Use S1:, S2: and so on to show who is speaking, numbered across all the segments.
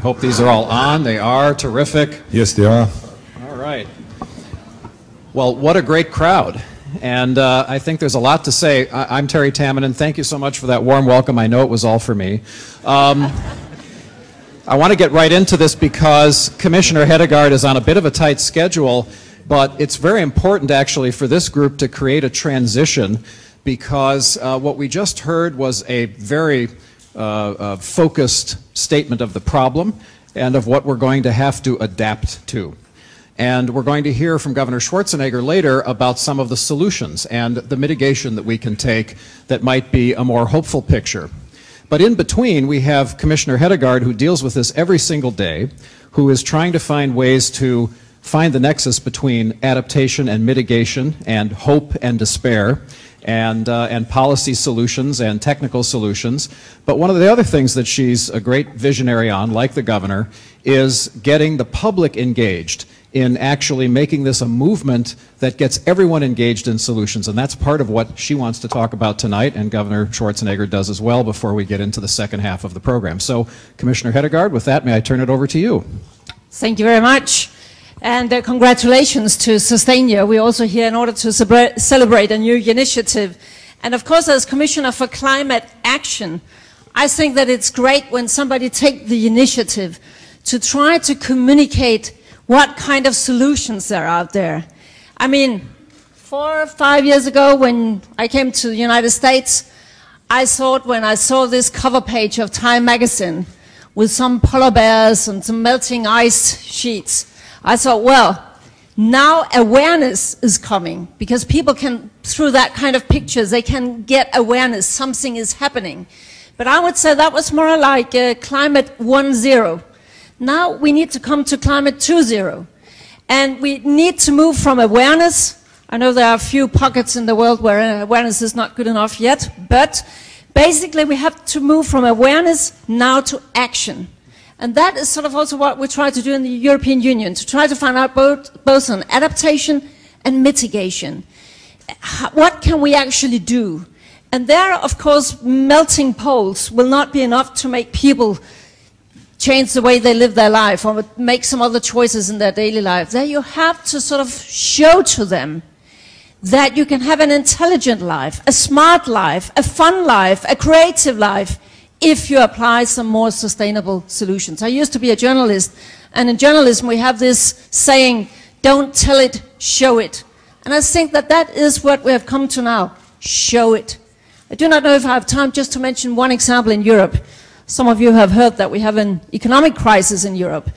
S1: hope these are all on. They are. Terrific.
S2: Yes, they are.
S1: All right. Well, what a great crowd. And I think there's a lot to say. I'm Terry Tamminen. Thank you so much for that warm welcome. I know it was all for me. I want to get right into this because Commissioner Hedegaard is on a bit of a tight schedule, but it's very important actually for this group to create a transition because what we just heard was a very focused statement of the problem and of what we're going to have to adapt to. And we're going to hear from Governor Schwarzenegger later about some of the solutions and the mitigation that we can take that might be a more hopeful picture. But in between, we have Commissioner Hedegaard, who deals with this every single day, who is trying to find ways to find the nexus between adaptation and mitigation and hope and despair and policy solutions and technical solutions. But one of the other things that she's a great visionary on, like the governor, is getting the public engaged in actually making this a movement that gets everyone engaged in solutions. And that's part of what she wants to talk about tonight, and Governor Schwarzenegger does as well before we get into the second half of the program. So, Commissioner Hedegaard, with that, may I turn it over to you?
S3: Thank you very much. And congratulations to Sustainia. We're also here in order to celebrate a new initiative. And of course, as Commissioner for Climate Action, I think that it's great when somebody takes the initiative to try to communicate what kind of solutions are out there. I mean, 4 or 5 years ago when I came to the United States, I thought when I saw this cover page of Time magazine with some polar bears and some melting ice sheets, I thought, well, now awareness is coming because people can, through that kind of pictures, they can get awareness, something is happening. But I would say that was more like climate 1.0. Now we need to come to climate 2.0. And we need to move from awareness. I know there are a few pockets in the world where awareness is not good enough yet, but basically we have to move from awareness now to action. And that is sort of also what we try to do in the European Union, to try to find out both on adaptation and mitigation. What can we actually do? And there, of course, melting poles will not be enough to make people change the way they live their life or make some other choices in their daily life. There you have to sort of show to them that you can have an intelligent life, a smart life, a fun life, a creative life, if you apply some more sustainable solutions. I used to be a journalist, and in journalism we have this saying, don't tell it, show it. And I think that that is what we have come to now, show it. I do not know if I have time just to mention one example in Europe. Some of you have heard that we have an economic crisis in Europe.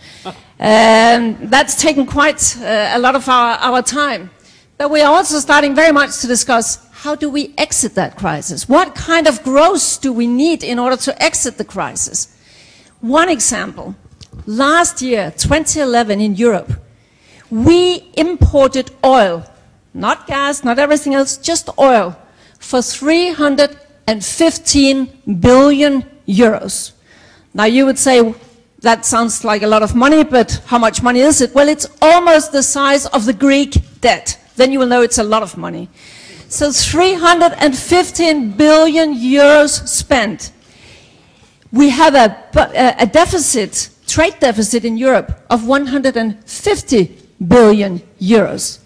S3: That's taken quite a lot of our time. But we are also starting very much to discuss how do we exit that crisis? What kind of growth do we need in order to exit the crisis? One example, last year, 2011 in Europe, we imported oil, not gas, not everything else, just oil, for 315 billion euros. Now you would say, that sounds like a lot of money, but how much money is it? Well, it's almost the size of the Greek debt. Then you will know it's a lot of money. So 315 billion euros spent. We have a deficit, trade deficit in Europe of 150 billion euros.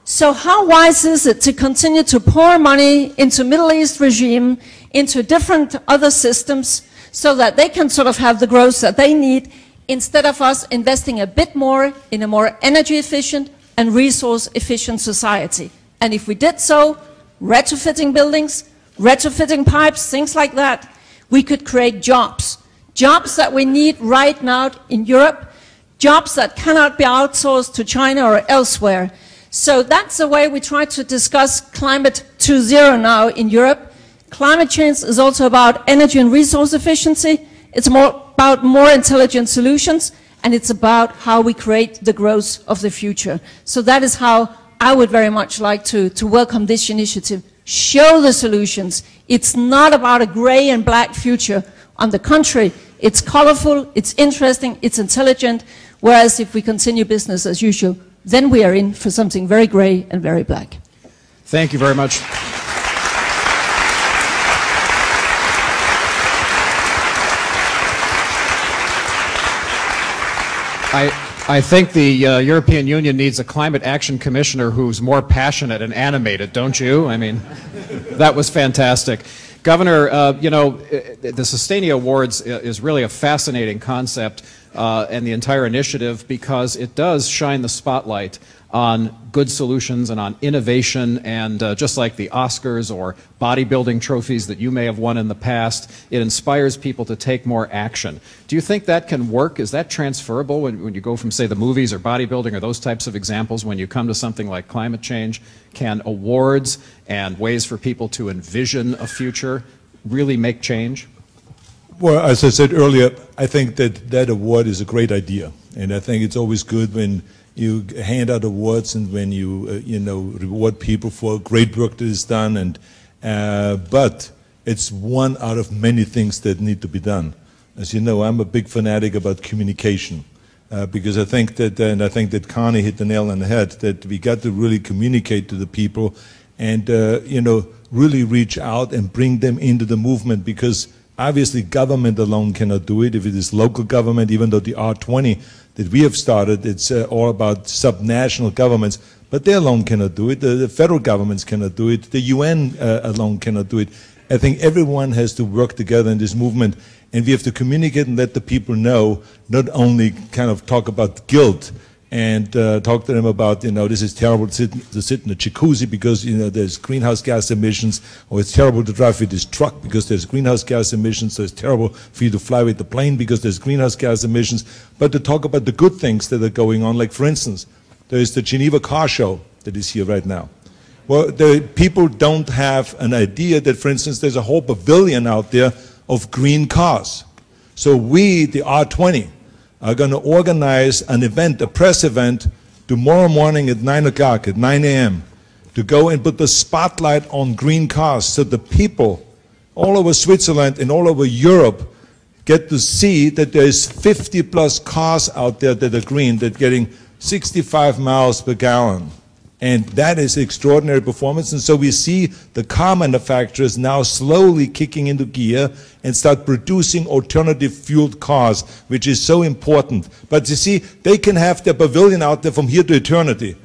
S3: So how wise is it to continue to pour money into Middle East regime, into different other systems, so that they can sort of have the growth that they need, instead of us investing a bit more in a more energy efficient and resource efficient society? And if we did so, retrofitting buildings, retrofitting pipes, things like that, we could create jobs. Jobs that we need right now in Europe, jobs that cannot be outsourced to China or elsewhere. So that's the way we try to discuss climate 2.0 now in Europe. Climate change is also about energy and resource efficiency. It's about more intelligent solutions, and it's about how we create the growth of the future. So that is how I would very much like to welcome this initiative. Show the solutions. It's not about a gray and black future. On the contrary, it's colorful, it's interesting, it's intelligent, whereas if we continue business as usual, then we are in for something very gray and very black.
S1: Thank you very much. I think the European Union needs a climate action commissioner who's more passionate and animated, don't you? I mean, that was fantastic. Governor, you know, the Sustainia Awards is really a fascinating concept and the entire initiative because it does shine the spotlight on good solutions and on innovation, and just like the Oscars or bodybuilding trophies that you may have won in the past, it inspires people to take more action. Do you think that can work? Is that transferable when you go from, say, the movies or bodybuilding or those types of examples, when you come to something like climate change? Can awards and ways for people to envision a future really make change?
S2: Well, as I said earlier, I think that that award is a great idea, and I think it's always good when you hand out awards and when you, you know, reward people for great work that is done. And but it's one out of many things that need to be done. As you know, I'm a big fanatic about communication because I think that, and I think that Connie hit the nail on the head, that we got to really communicate to the people and you know, really reach out and bring them into the movement, because obviously government alone cannot do it. If it is local government, even though the R20 that we have started, it's all about subnational governments, but they alone cannot do it. The federal governments cannot do it. The UN alone cannot do it. I think everyone has to work together in this movement, and we have to communicate and let the people know, not only kind of talk about guilt and talk to them about, you know, this is terrible to sit in a jacuzzi because, you know, there's greenhouse gas emissions, or it's terrible to drive with this truck because there's greenhouse gas emissions, so it's terrible for you to fly with the plane because there's greenhouse gas emissions, but to talk about the good things that are going on. Like, for instance, there is the Geneva Car Show that is here right now. Well, the people don't have an idea that, for instance, there's a whole pavilion out there of green cars. So we, the R20, are going to organize an event, a press event, tomorrow morning at 9 o'clock, at 9 a.m., to go and put the spotlight on green cars so the people all over Switzerland and all over Europe get to see that there's 50-plus cars out there that are green, that are getting 65 miles per gallon. And that is extraordinary performance. And so we see the car manufacturers now slowly kicking into gear and start producing alternative fueled cars, which is so important. But you see, they can have their pavilion out there from here to eternity.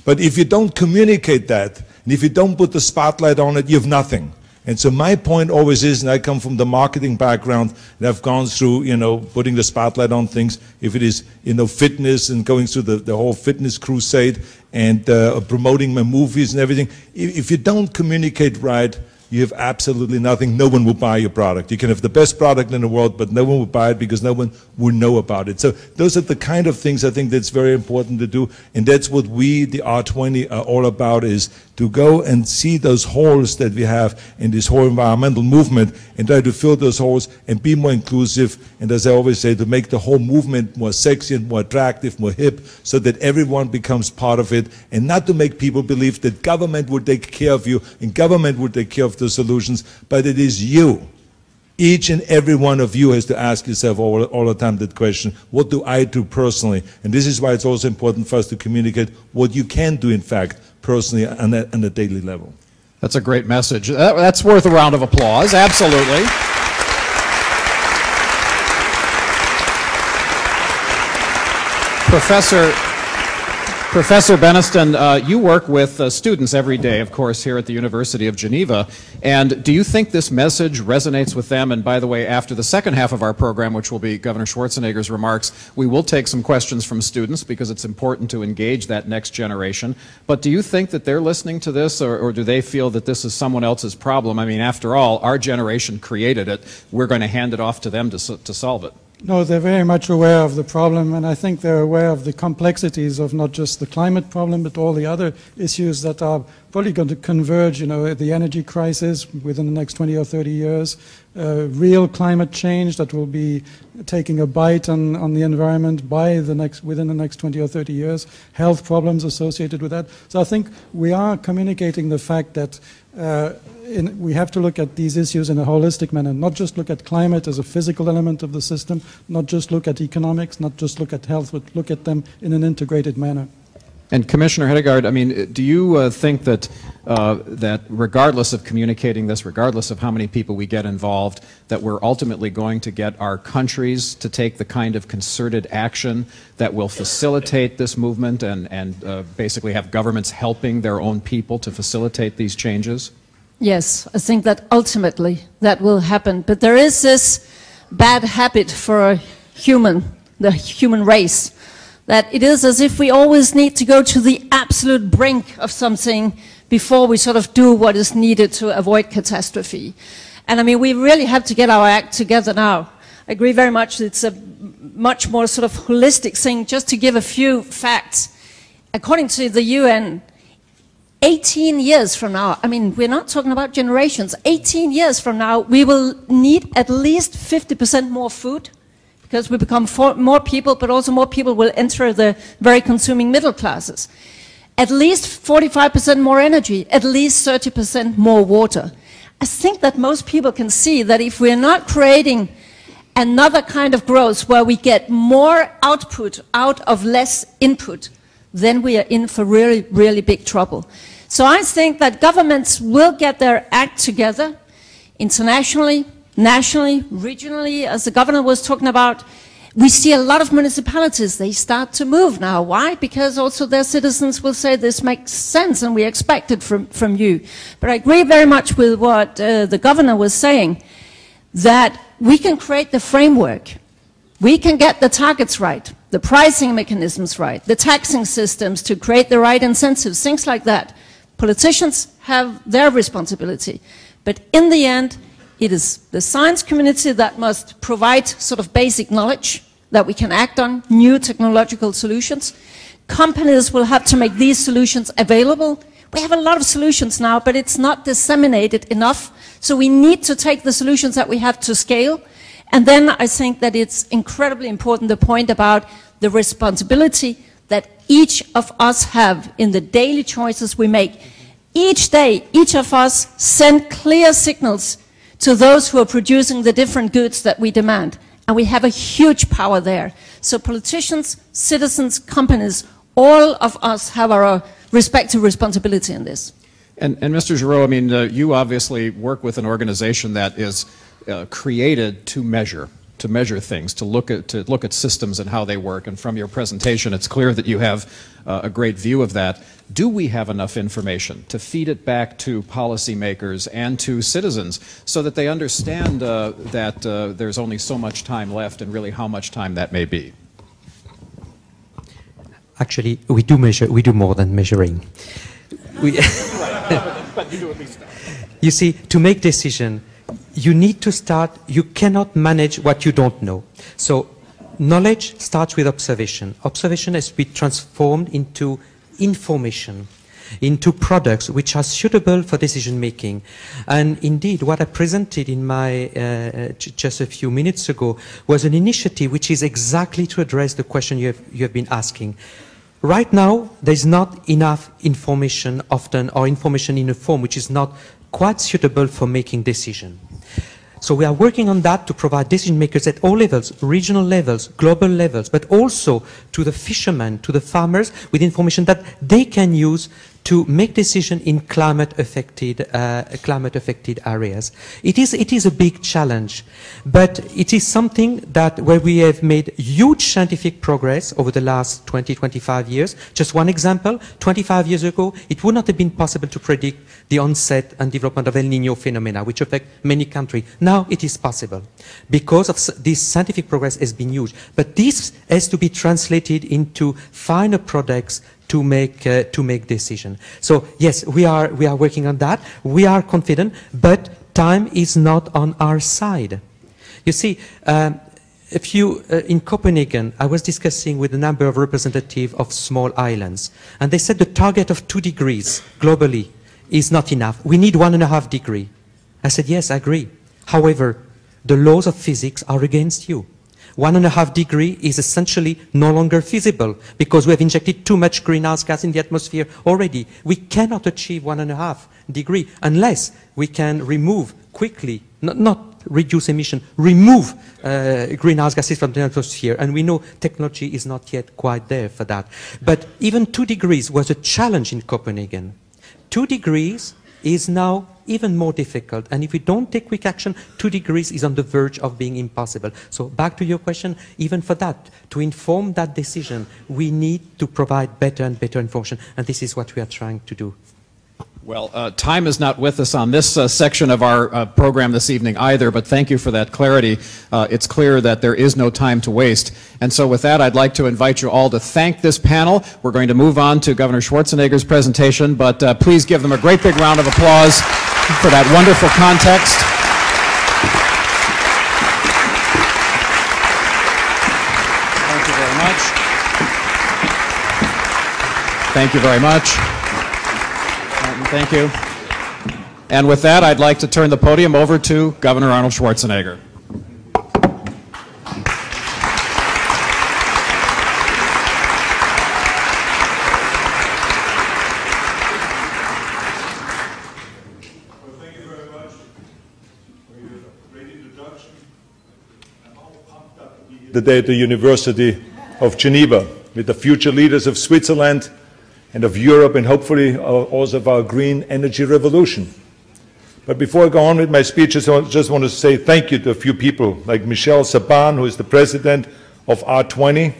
S2: But if you don't communicate that, and if you don't put the spotlight on it, you have nothing. And so my point always is, and I come from the marketing background, and I've gone through, you know, putting the spotlight on things, if it is, you know, fitness and going through the whole fitness crusade and promoting my movies and everything. If you don't communicate right, you have absolutely nothing. No one will buy your product. You can have the best product in the world, but no one will buy it because no one will know about it. So those are the kind of things I think that's very important to do, and that's what we, the R20, are all about, is to go and see those holes that we have in this whole environmental movement and try to fill those holes and be more inclusive, and as I always say, to make the whole movement more sexy and more attractive, more hip, so that everyone becomes part of it, and not to make people believe that government will take care of you and government will take care of the solutions, but it is you. Each and every one of you has to ask yourself all the time that question, what do I do personally? And this is why it's also important for us to communicate what you can do, in fact, personally on a daily level.
S1: That's a great message. That's worth a round of applause, absolutely. Professor Beniston, you work with students every day, of course, here at the University of Geneva. And do you think this message resonates with them? And by the way, after the second half of our program, which will be Governor Schwarzenegger's remarks, we will take some questions from students because it's important to engage that next generation. But do you think that they're listening to this, or do they feel that this is someone else's problem? I mean, after all, our generation created it. We're going to hand it off to them to solve it.
S4: No, they're very much aware of the problem, and I think they're aware of the complexities of not just the climate problem, but all the other issues that are probably going to converge, you know, the energy crisis within the next 20 or 30 years, real climate change that will be taking a bite on the environment within the next 20 or 30 years, health problems associated with that. So I think we are communicating the fact that we have to look at these issues in a holistic manner, not just look at climate as a physical element of the system, not just look at economics, not just look at health, but look at them in an integrated manner.
S1: And Commissioner Hedegaard, I mean, do you think that that regardless of communicating this, regardless of how many people we get involved, that we're ultimately going to get our countries to take the kind of concerted action that will facilitate this movement and basically have governments helping their own people to facilitate these changes?
S3: Yes, I think that ultimately that will happen. But there is this bad habit for the human race, that it is as if we always need to go to the absolute brink of something before we sort of do what is needed to avoid catastrophe. And I mean, we really have to get our act together now. I agree very much. It's a much more sort of holistic thing. Just to give a few facts, according to the UN, 18 years from now, I mean, we're not talking about generations, 18 years from now, we will need at least 50% more food, because we become more people, but also more people will enter the very consuming middle classes. At least 45% more energy, at least 30% more water. I think that most people can see that if we're not creating another kind of growth where we get more output out of less input, then we are in for really, really big trouble. So I think that governments will get their act together internationally, nationally, regionally, as the governor was talking about. We see a lot of municipalities, they start to move now. Why? Because also their citizens will say this makes sense and we expect it from you. But I agree very much with what the governor was saying, that we can create the framework. We can get the targets right, the pricing mechanisms right, the taxing systems to create the right incentives, things like that. Politicians have their responsibility. But in the end, it is the science community that must provide sort of basic knowledge that we can act on, new technological solutions. Companies will have to make these solutions available. We have a lot of solutions now, but it's not disseminated enough. So we need to take the solutions that we have to scale. And then I think that it's incredibly important, the point about the responsibility that each of us have in the daily choices we make. Each day, each of us send clear signals to those who are producing the different goods that we demand. And we have a huge power there. So politicians, citizens, companies, all of us have our respective responsibility in this.
S1: And Mr. Giraud, I mean, you obviously work with an organization that is created to measure things, to look at systems and how they work. And from your presentation, it's clear that you have a great view of that. Do we have enough information to feed it back to policymakers and to citizens so that they understand that there's only so much time left and really how much time that may be?
S5: Actually, we do measure. We do more than measuring.
S1: But you do at least that.
S5: You see, to make decision, you need to start. You cannot manage what you don't know. So, knowledge starts with observation. Observation has to be transformed into information, into products which are suitable for decision making. And indeed, what I presented in my just a few minutes ago was an initiative which is exactly to address the question you have been asking. Right now, there's not enough information often, or information in a form which is not quite suitable for making decisions. So we are working on that to provide decision makers at all levels, regional levels, global levels, but also to the fishermen, to the farmers, with information that they can use to make decisions in climate-affected areas. It is a big challenge, but it is something that where we have made huge scientific progress over the last 20, 25 years. Just one example, 25 years ago, it would not have been possible to predict the onset and development of El Niño phenomena, which affect many countries. Now it is possible because of this scientific progress has been huge. But this has to be translated into final products to make decision. So yes, we are working on that. We are confident, but time is not on our side. You see, in Copenhagen, I was discussing with a number of representatives of small islands, and they said the target of 2 degrees globally is not enough. We need 1.5 degrees. I said, yes, I agree. However, the laws of physics are against you. 1.5 degrees is essentially no longer feasible because we have injected too much greenhouse gas in the atmosphere already. We cannot achieve 1.5 degrees unless we can remove quickly, not reduce emission, remove greenhouse gases from the atmosphere. And we know technology is not yet quite there for that. But even 2 degrees was a challenge in Copenhagen. 2 degrees is now even more difficult. And if we don't take quick action, 2 degrees is on the verge of being impossible. So back to your question, even for that, to inform that decision, we need to provide better and better information. And this is what we are trying to do.
S1: Well, time is not with us on this section of our program this evening either, but thank you for that clarity. It's clear that there is no time to waste. And so with that, I'd like to invite you all to thank this panel. We're going to move on to Governor Schwarzenegger's presentation, but please give them a great big round of applause for that wonderful context. Thank you very much. Thank you very much. Thank you. And with that, I'd like to turn the podium over to Governor Arnold Schwarzenegger.
S2: Thank you very much for your great introduction. I'm all pumped up to be here today at the University of Geneva with the future leaders of Switzerland and of Europe, and hopefully also of our green energy revolution. But before I go on with my speech, I just want to say thank you to a few people, like Michel Saban, who is the president of R20,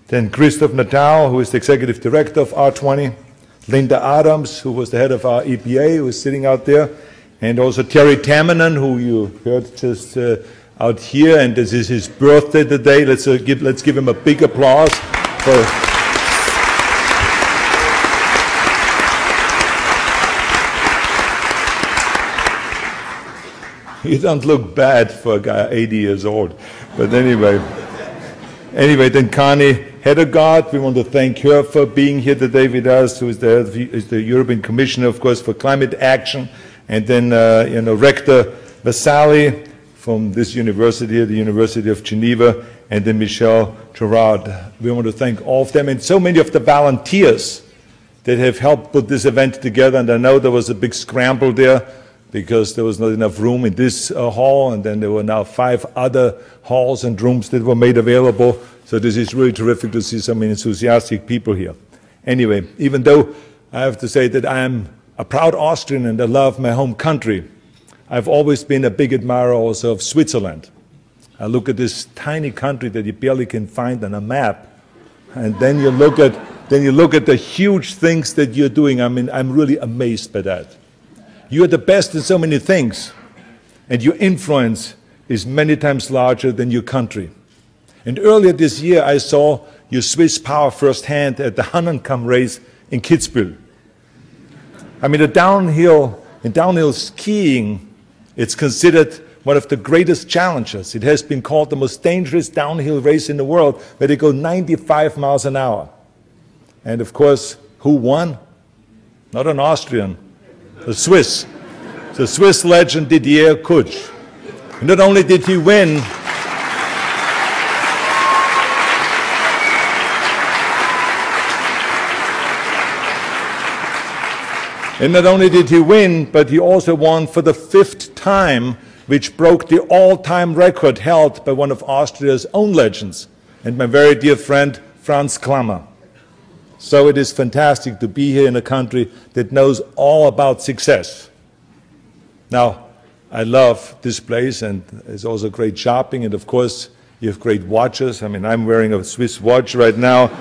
S2: then Christophe Natal, who is the executive director of R20, Linda Adams, who was the head of our EPA, who is sitting out there, and also Terry Tamminen, who you heard just out here, and this is his birthday today. Let's give him a big applause for. You don't look bad for a guy 80 years old. But anyway, then Connie Hedegaard, we want to thank her for being here today with us, who is the European Commissioner, of course, for climate action. And then, Rector Vasali from this university, the University of Geneva, and then Michel Gerard. We want to thank all of them and so many of the volunteers that have helped put this event together. And I know there was a big scramble there, because there was not enough room in this hall, and then there were now 5 other halls and rooms that were made available. So this is really terrific to see so many enthusiastic people here. Anyway, even though I have to say that I am a proud Austrian and I love my home country, I've always been a big admirer also of Switzerland. I look at this tiny country that you barely can find on a map, and then you look at the huge things that you're doing. I mean, I'm really amazed by that. You are the best in so many things, and your influence is many times larger than your country. And earlier this year, I saw your Swiss power firsthand at the Hahnenkamm race in Kitzbühel. I mean, in downhill skiing, it's considered one of the greatest challenges. It has been called the most dangerous downhill race in the world, where they go 95 miles an hour. And of course, who won? Not an Austrian. The Swiss legend Didier Kutsch. And not only did he win, but he also won for the 5th time, which broke the all-time record held by one of Austria's own legends, and my very dear friend Franz Klammer. So it is fantastic to be here in a country that knows all about success. Now, I love this place, and it's also great shopping, and of course, you have great watches. I mean, I'm wearing a Swiss watch right now,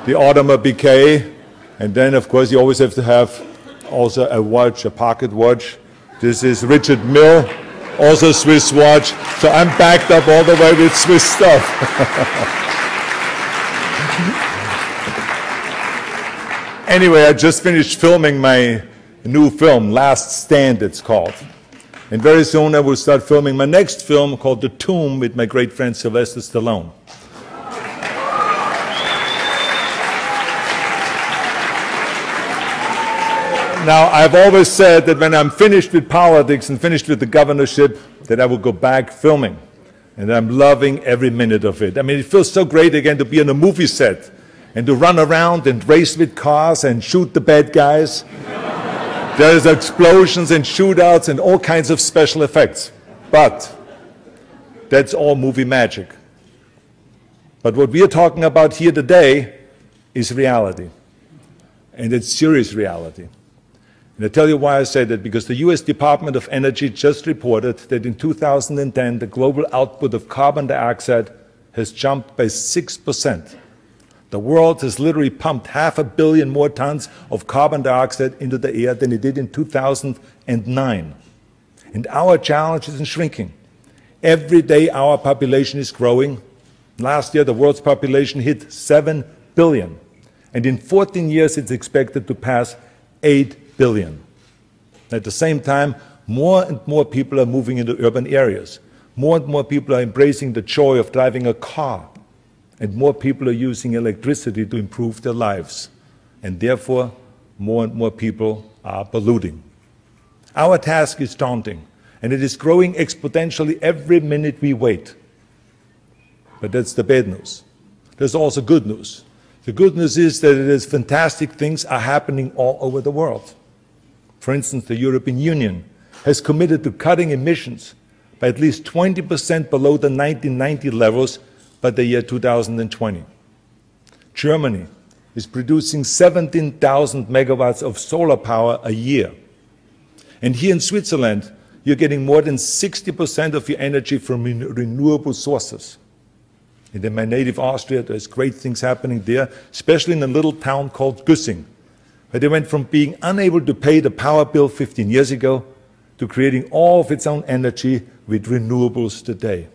S2: the Audemars Piguet, and then, of course, you always have to have also a watch, a pocket watch. This is Richard Mille, also Swiss watch, so I'm backed up all the way with Swiss stuff. Anyway, I just finished filming my new film, Last Stand it's called. And very soon I will start filming my next film called The Tomb with my great friend Sylvester Stallone. Now, I've always said that when I'm finished with politics and finished with the governorship, that I will go back filming. And I'm loving every minute of it. I mean, it feels so great again to be on a movie set and to run around and race with cars and shoot the bad guys. There's explosions and shootouts and all kinds of special effects. But that's all movie magic. But what we are talking about here today is reality. And it's serious reality. And I tell you why I say that, because the US Department of Energy just reported that in 2010, the global output of carbon dioxide has jumped by 6%. The world has literally pumped 500 million more tons of carbon dioxide into the air than it did in 2009. And our challenge isn't shrinking. Every day our population is growing. Last year, the world's population hit 7 billion. And in 14 years, it's expected to pass 8 billion. At the same time, more and more people are moving into urban areas. More and more people are embracing the joy of driving a car. And more people are using electricity to improve their lives. And therefore, more and more people are polluting. Our task is daunting, and it is growing exponentially every minute we wait. But that's the bad news. There's also good news. The good news is that it is fantastic things are happening all over the world. For instance, the European Union has committed to cutting emissions by at least 20% below the 1990 levels by the year 2020. Germany is producing 17,000 megawatts of solar power a year. And here in Switzerland, you're getting more than 60% of your energy from renewable sources. And in my native Austria, there's great things happening there, especially in a little town called Güssing, where they went from being unable to pay the power bill 15 years ago to creating all of its own energy with renewables today.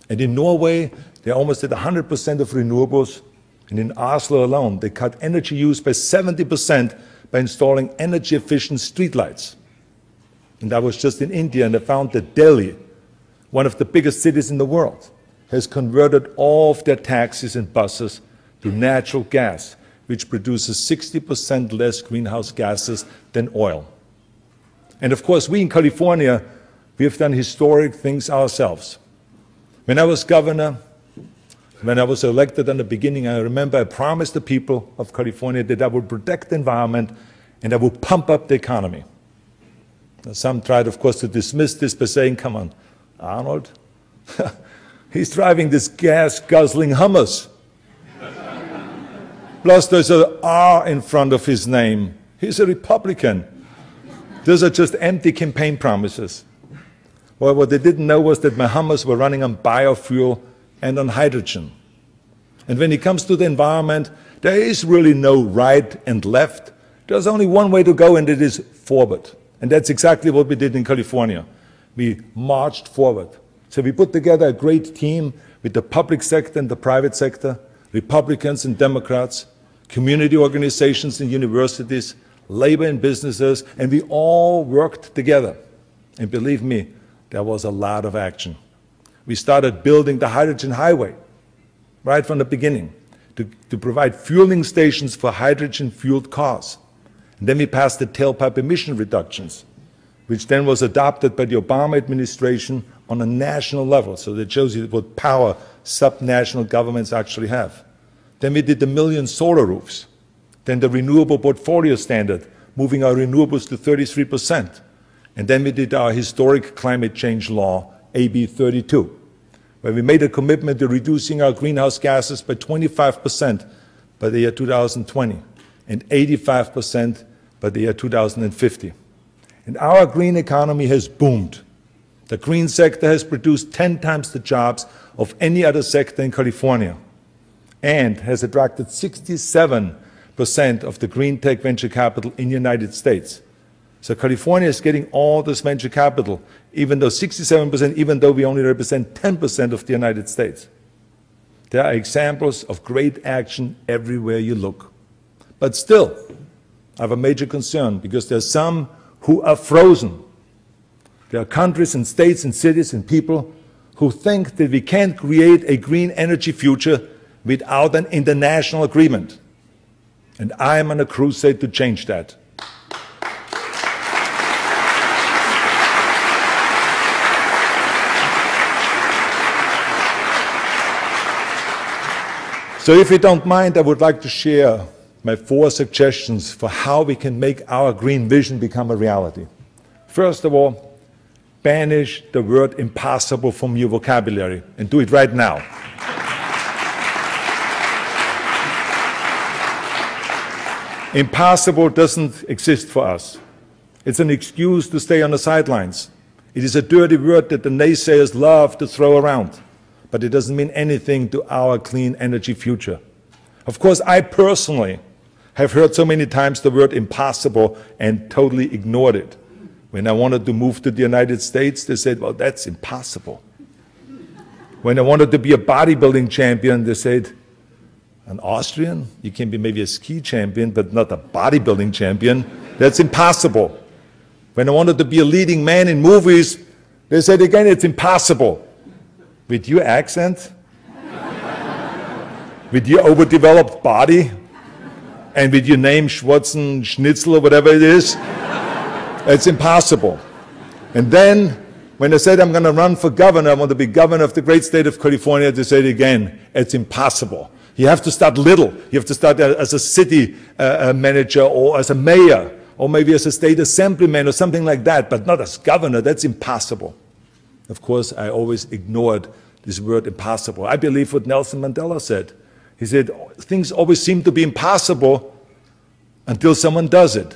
S2: And in Norway, they're almost at 100% of renewables. And in Oslo alone, they cut energy use by 70% by installing energy-efficient streetlights. And I was just in India, and I found that Delhi, one of the biggest cities in the world, has converted all of their taxis and buses to natural gas, which produces 60% less greenhouse gases than oil. And of course, we in California, we have done historic things ourselves. When I was governor, when I was elected in the beginning, I remember I promised the people of California that I would protect the environment and I would pump up the economy. Now, some tried, of course, to dismiss this by saying, come on, Arnold, he's driving this gas-guzzling Hummers. Plus, there's an R in front of his name. He's a Republican. Those are just empty campaign promises. Well, what they didn't know was that my Hummers were running on biofuel and on hydrogen. And when it comes to the environment, there is really no right and left. There's only one way to go, and it is forward. And that's exactly what we did in California. We marched forward. So we put together a great team with the public sector and the private sector, Republicans and Democrats, community organizations and universities, labor and businesses, and we all worked together. And believe me, there was a lot of action. We started building the hydrogen highway right from the beginning to provide fueling stations for hydrogen-fueled cars. And then we passed the tailpipe emission reductions, which then was adopted by the Obama administration on a national level. So that shows you what power subnational governments actually have. Then we did the 1 million solar roofs. Then the renewable portfolio standard, moving our renewables to 33%. And then we did our historic climate change law, AB 32, where we made a commitment to reducing our greenhouse gases by 25% by the year 2020 and 85% by the year 2050. And our green economy has boomed. The green sector has produced 10 times the jobs of any other sector in California and has attracted 67% of the green tech venture capital in the United States. So California is getting all this venture capital, even though 67%, even though we only represent 10% of the United States. There are examples of great action everywhere you look. But still, I have a major concern because there are some who are frozen. There are countries and states and cities and people who think that we can't create a green energy future without an international agreement. And I am on a crusade to change that. So if you don't mind, I would like to share my 4 suggestions for how we can make our green vision become a reality. First of all, banish the word impossible from your vocabulary and do it right now. Impossible doesn't exist for us. It's an excuse to stay on the sidelines. It is a dirty word that the naysayers love to throw around, but it doesn't mean anything to our clean energy future. Of course, I personally have heard so many times the word impossible and totally ignored it. When I wanted to move to the United States, they said, well, that's impossible. When I wanted to be a bodybuilding champion, they said, an Austrian? You can be maybe a ski champion, but not a bodybuilding champion. That's impossible. When I wanted to be a leading man in movies, they said again, it's impossible. With your accent, with your overdeveloped body, and with your name Schwarzen, Schnitzel, or whatever it is, it's impossible. And then, when I said I'm going to run for governor, I want to be governor of the great state of California, they said again, it's impossible. You have to start little. You have to start as a city manager or as a mayor or maybe as a state assemblyman or something like that, but not as governor. That's impossible. Of course, I always ignored this word impossible. I believe what Nelson Mandela said. He said, things always seem to be impossible until someone does it.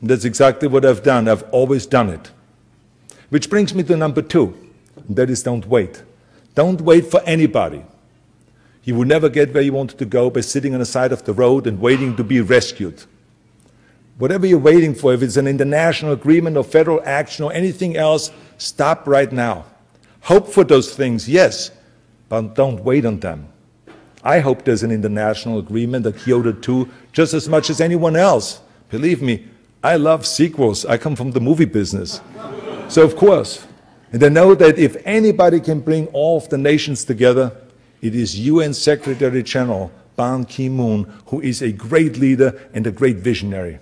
S2: And that's exactly what I've done. I've always done it. Which brings me to number 2, and that is don't wait. Don't wait for anybody. You will never get where you want to go by sitting on the side of the road and waiting to be rescued. Whatever you're waiting for, if it's an international agreement or federal action or anything else, stop right now. Hope for those things, yes, but don't wait on them. I hope there's an international agreement, a Kyoto 2, just as much as anyone else. Believe me, I love sequels. I come from the movie business. So of course, and I know that if anybody can bring all of the nations together, it is UN Secretary General Ban Ki-moon, who is a great leader and a great visionary.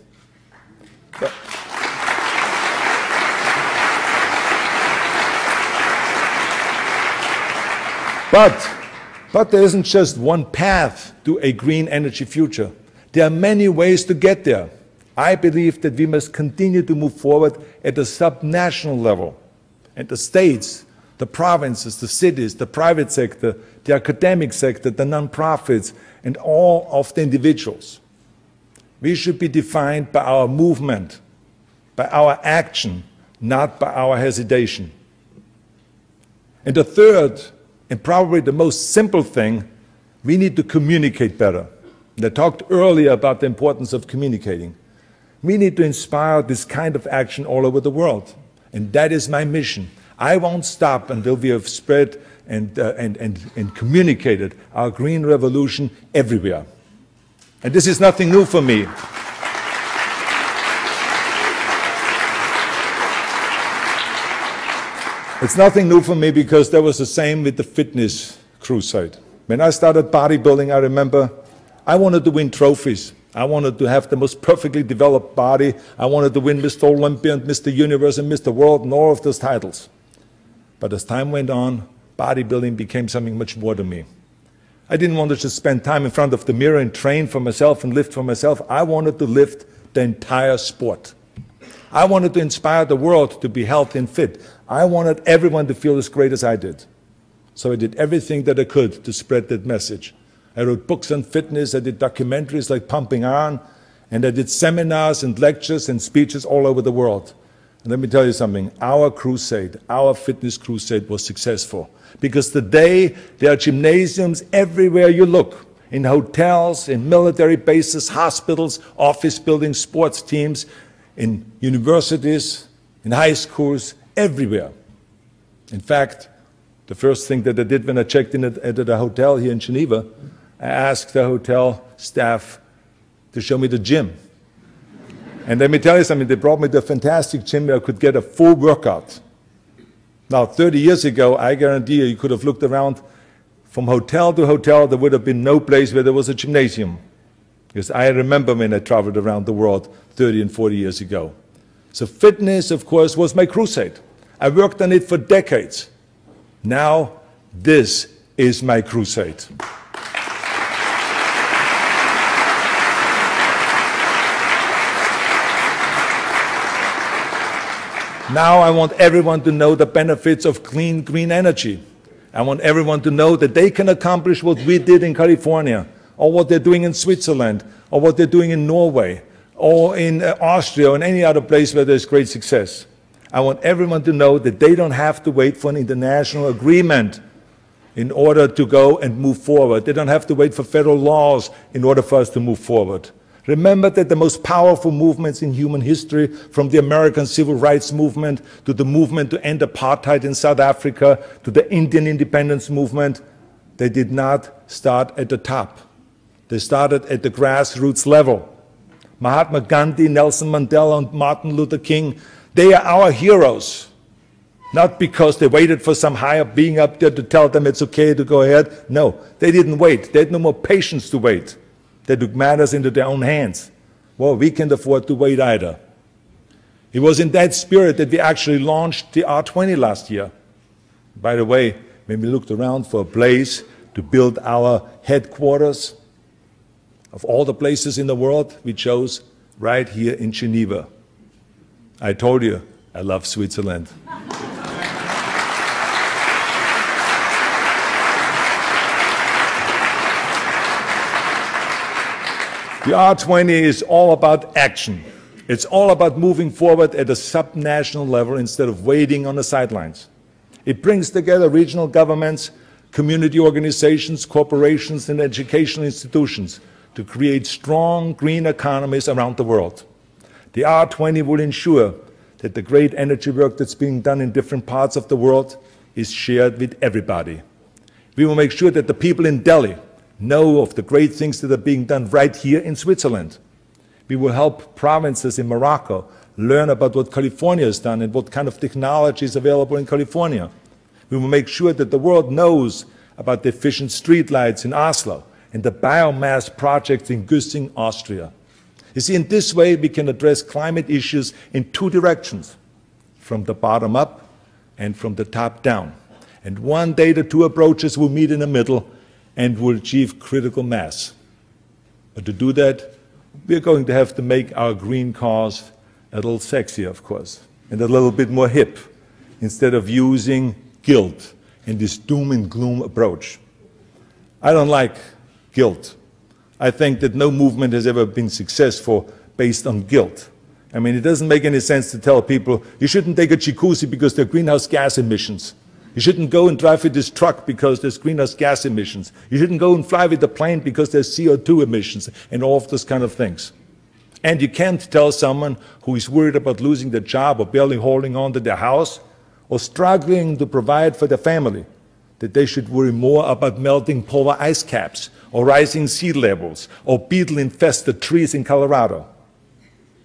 S2: But there isn't just one path to a green energy future. There are many ways to get there. I believe that we must continue to move forward at the subnational level. And the states, the provinces, the cities, the private sector, the academic sector, the non-profits, and all of the individuals. We should be defined by our movement, by our action, not by our hesitation. And the third, and probably the most simple thing, we need to communicate better. And I talked earlier about the importance of communicating. We need to inspire this kind of action all over the world. And that is my mission. I won't stop until we have spread and communicated our green revolution everywhere. And this is nothing new for me. It's nothing new for me because that was the same with the fitness crusade. When I started bodybuilding, I remember I wanted to win trophies. I wanted to have the most perfectly developed body. I wanted to win Mr. Olympia and Mr. Universe and Mr. World and all of those titles. But as time went on, bodybuilding became something much more to me. I didn't want to just spend time in front of the mirror and train for myself and lift for myself. I wanted to lift the entire sport. I wanted to inspire the world to be healthy and fit. I wanted everyone to feel as great as I did. So I did everything that I could to spread that message. I wrote books on fitness, I did documentaries like Pumping Iron, and I did seminars and lectures and speeches all over the world. And let me tell you something, our crusade, our fitness crusade was successful. Because today there are gymnasiums everywhere you look, in hotels, in military bases, hospitals, office buildings, sports teams, in universities, in high schools, everywhere. In fact, the first thing that I did when I checked in at a hotel here in Geneva, I asked the hotel staff to show me the gym. And let me tell you something, they brought me to a fantastic gym where I could get a full workout. Now, 30 years ago, I guarantee you could have looked around from hotel to hotel, there would have been no place where there was a gymnasium. Because I remember when I traveled around the world 30 and 40 years ago. So fitness, of course, was my crusade. I worked on it for decades. Now, this is my crusade. Now I want everyone to know the benefits of clean, green energy. I want everyone to know that they can accomplish what we did in California, or what they're doing in Switzerland, or what they're doing in Norway, or in Austria or in any other place where there's great success. I want everyone to know that they don't have to wait for an international agreement in order to go and move forward. They don't have to wait for federal laws in order for us to move forward. Remember that the most powerful movements in human history, from the American Civil Rights Movement to the movement to end apartheid in South Africa to the Indian independence movement, they did not start at the top. They started at the grassroots level. Mahatma Gandhi, Nelson Mandela, and Martin Luther King, they are our heroes. Not because they waited for some higher being up there to tell them it's okay to go ahead. No, they didn't wait. They had no more patience to wait. They took matters into their own hands. Well, we can't afford to wait either. It was in that spirit that we actually launched the R20 last year. By the way, when we looked around for a place to build our headquarters, of all the places in the world, we chose right here in Geneva. I told you, I love Switzerland. The R20 is all about action. It's all about moving forward at a subnational level instead of waiting on the sidelines. It brings together regional governments, community organizations, corporations, and educational institutions to create strong green economies around the world. The R20 will ensure that the great energy work that's being done in different parts of the world is shared with everybody. We will make sure that the people in Delhi know of the great things that are being done right here in Switzerland. We will help provinces in Morocco learn about what California has done and what kind of technology is available in California. We will make sure that the world knows about the efficient streetlights in Oslo and the biomass projects in Güssing, Austria. You see, in this way, we can address climate issues in two directions, from the bottom up and from the top down. And one day the two approaches will meet in the middle and will achieve critical mass. But to do that, we're going to have to make our green cause a little sexier, of course, and a little bit more hip, instead of using guilt and this doom and gloom approach. I don't like guilt. I think that no movement has ever been successful based on guilt. I mean, it doesn't make any sense to tell people, you shouldn't take a jacuzzi because there are greenhouse gas emissions. You shouldn't go and drive with this truck because there's greenhouse gas emissions. You shouldn't go and fly with the plane because there's CO2 emissions and all of those kind of things. And you can't tell someone who is worried about losing their job or barely holding on to their house or struggling to provide for their family that they should worry more about melting polar ice caps or rising sea levels or beetle-infested trees in Colorado.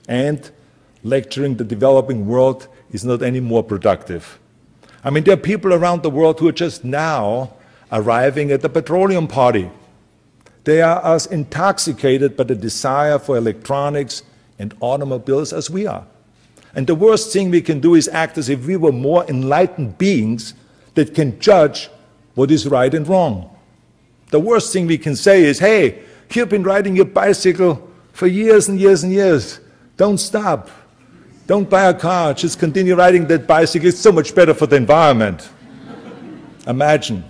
S2: And lecturing the developing world is not any more productive. I mean, there are people around the world who are just now arriving at the petroleum party. They are as intoxicated by the desire for electronics and automobiles as we are. And the worst thing we can do is act as if we were more enlightened beings that can judge what is right and wrong. The worst thing we can say is, hey, you've been riding your bicycle for years and years and years. Don't stop. Don't buy a car, just continue riding that bicycle. It's so much better for the environment. Imagine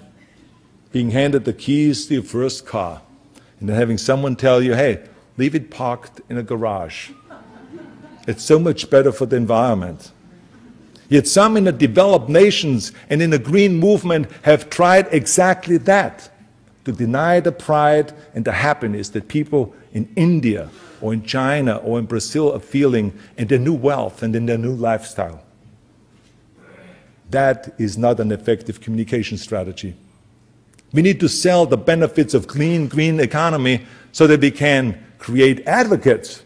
S2: being handed the keys to your first car and then having someone tell you, hey, leave it parked in a garage. It's so much better for the environment. Yet some in the developed nations and in the green movement have tried exactly that, to deny the pride and the happiness that people in India or in China or in Brazil are feeling in their new wealth and in their new lifestyle. That is not an effective communication strategy. We need to sell the benefits of clean, green economy so that we can create advocates,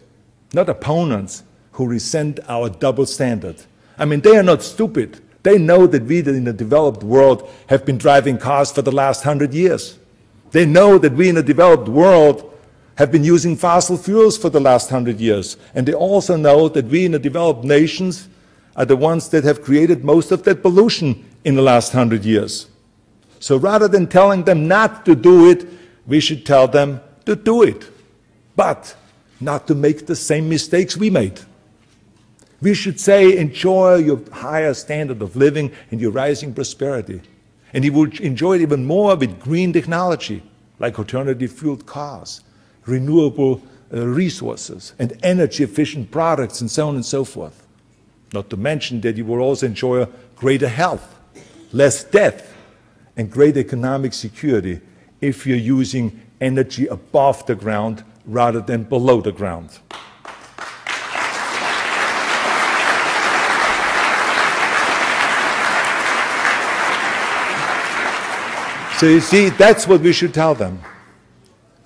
S2: not opponents, who resent our double standard. I mean, they are not stupid. They know that we in the developed world have been driving cars for the last 100 years. They know that we in the developed world have been using fossil fuels for the last 100 years. And they also know that we in the developed nations are the ones that have created most of that pollution in the last 100 years. So rather than telling them not to do it, we should tell them to do it, but not to make the same mistakes we made. We should say, enjoy your higher standard of living and your rising prosperity. And you will enjoy it even more with green technology, like alternative fueled cars, renewable resources and energy efficient products and so on and so forth. Not to mention that you will also enjoy greater health, less death, and greater economic security if you're using energy above the ground rather than below the ground. So you see, that's what we should tell them.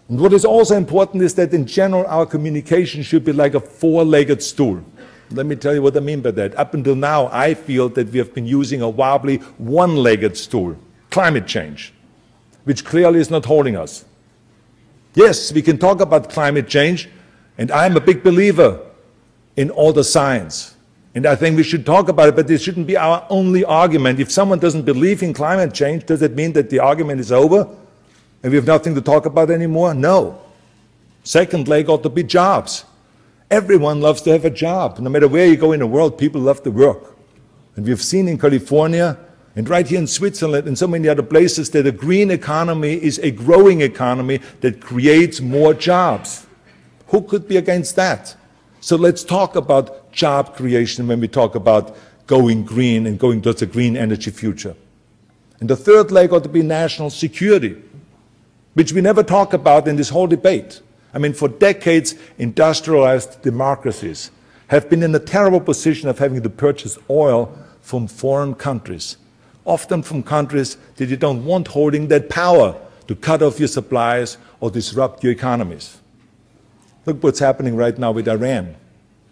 S2: And what is also important is that in general our communication should be like a four-legged stool. Let me tell you what I mean by that. Up until now, I feel that we have been using a wobbly one-legged stool, climate change, which clearly is not holding us. Yes, we can talk about climate change, and I'm a big believer in all the science. And I think we should talk about it, but this shouldn't be our only argument. If someone doesn't believe in climate change, does it mean that the argument is over and we have nothing to talk about anymore? No. Second leg ought to be jobs. Everyone loves to have a job. No matter where you go in the world, people love to work. And we've seen in California and right here in Switzerland and so many other places that a green economy is a growing economy that creates more jobs. Who could be against that? So let's talk about job creation when we talk about going green and going towards a green energy future. And the third leg ought to be national security, which we never talk about in this whole debate. I mean, for decades, industrialized democracies have been in a terrible position of having to purchase oil from foreign countries, often from countries that you don't want holding that power to cut off your supplies or disrupt your economies. Look what's happening right now with Iran.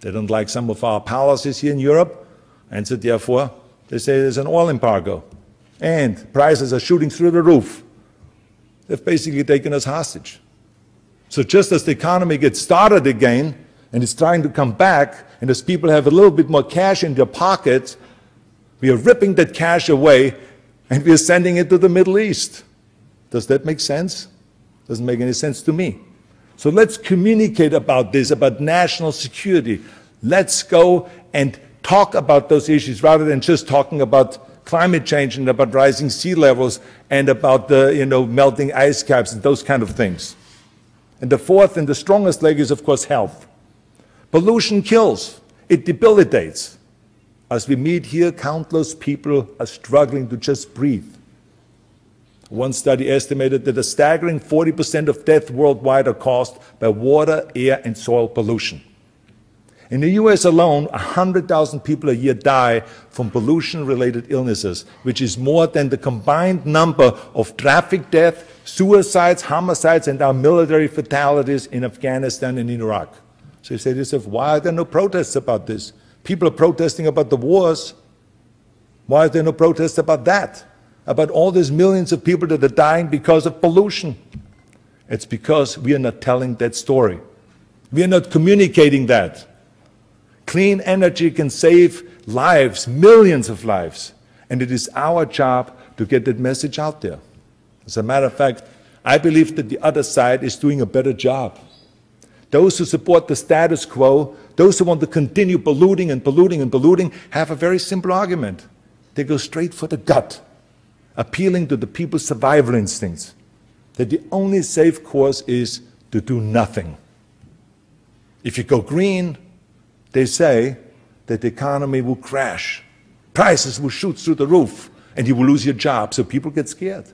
S2: They don't like some of our policies here in Europe, and so therefore they say there's an oil embargo. And prices are shooting through the roof. They've basically taken us hostage. So just as the economy gets started again and is trying to come back, and as people have a little bit more cash in their pockets, we are ripping that cash away and we are sending it to the Middle East. Does that make sense? Doesn't make any sense to me. So let's communicate about this, about national security. Let's go and talk about those issues rather than just talking about climate change and about rising sea levels and about the melting ice caps and those kind of things. And the fourth and the strongest leg is, of course, health. Pollution kills. It debilitates. As we meet here, countless people are struggling to just breathe. One study estimated that a staggering 40% of deaths worldwide are caused by water, air, and soil pollution. In the US alone, 100,000 people a year die from pollution-related illnesses, which is more than the combined number of traffic deaths, suicides, homicides, and our military fatalities in Afghanistan and in Iraq. So you say to yourself, why are there no protests about this? People are protesting about the wars. Why are there no protests about that? About all these millions of people that are dying because of pollution? It's because we are not telling that story. We are not communicating that. Clean energy can save lives, millions of lives, and it is our job to get that message out there. As a matter of fact, I believe that the other side is doing a better job. Those who support the status quo, those who want to continue polluting and polluting and polluting, have a very simple argument. They go straight for the gut, appealing to the people's survival instincts, that the only safe course is to do nothing. If you go green, they say that the economy will crash, prices will shoot through the roof, and you will lose your job, so people get scared.